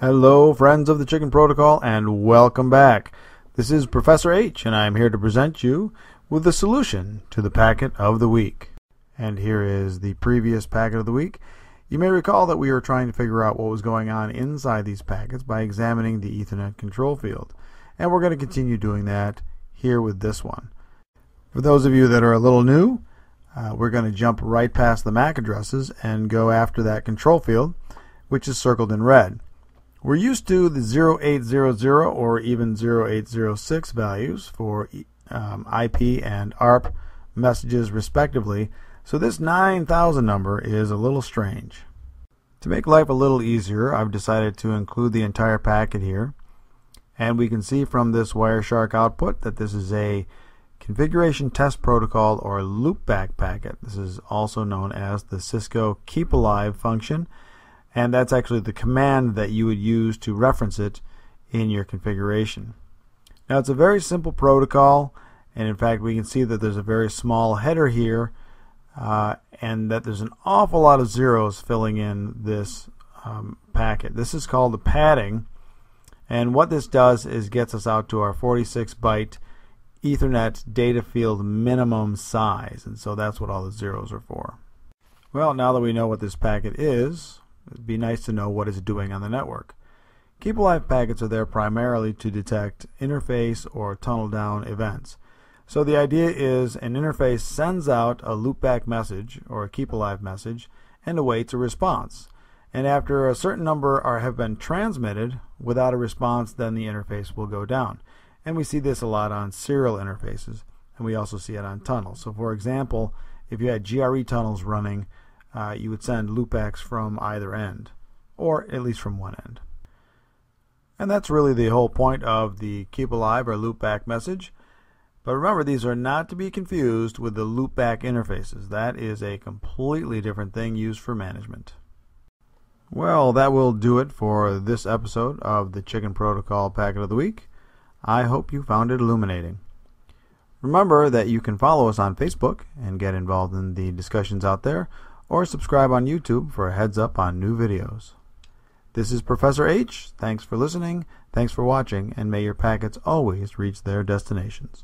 Hello, friends of the Chicken Protocol, and welcome back. This is Professor H, and I am here to present you with the solution to the packet of the week. And here is the previous packet of the week. You may recall that we were trying to figure out what was going on inside these packets by examining the Ethernet control field. And we're going to continue doing that here with this one. For those of you that are a little new, we're going to jump right past the MAC addresses and go after that control field, which is circled in red. We're used to the 0800 or even 0806 values for IP and ARP messages respectively, so this 9000 number is a little strange. To make life a little easier, I've decided to include the entire packet here, and we can see from this Wireshark output that this is a configuration test protocol or loopback packet. This is also known as the Cisco Keepalive function, and that's actually the command that you would use to reference it in your configuration. Now, it's a very simple protocol, and in fact we can see that there's a very small header here and that there's an awful lot of zeros filling in this packet. This is called the padding, and what this does is gets us out to our 46-byte Ethernet data field minimum size, and so that's what all the zeros are for. Well, now that we know what this packet is, it'd be nice to know what it's doing on the network. Keepalive packets are there primarily to detect interface or tunnel down events. So the idea is an interface sends out a loopback message or a Keepalive message and awaits a response. And after a certain number have been transmitted without a response, then the interface will go down. And we see this a lot on serial interfaces, and we also see it on tunnels. So for example, if you had GRE tunnels running, you would send loopbacks from either end, or at least from one end. And that's really the whole point of the Keepalive or loopback message. But remember, these are not to be confused with the loopback interfaces. That is a completely different thing used for management. Well, that will do it for this episode of the Chicken Protocol Packet of the Week. I hope you found it illuminating. Remember that you can follow us on Facebook and get involved in the discussions out there, or subscribe on YouTube for a heads up on new videos. This is Professor H. Thanks for listening, thanks for watching, and may your packets always reach their destinations.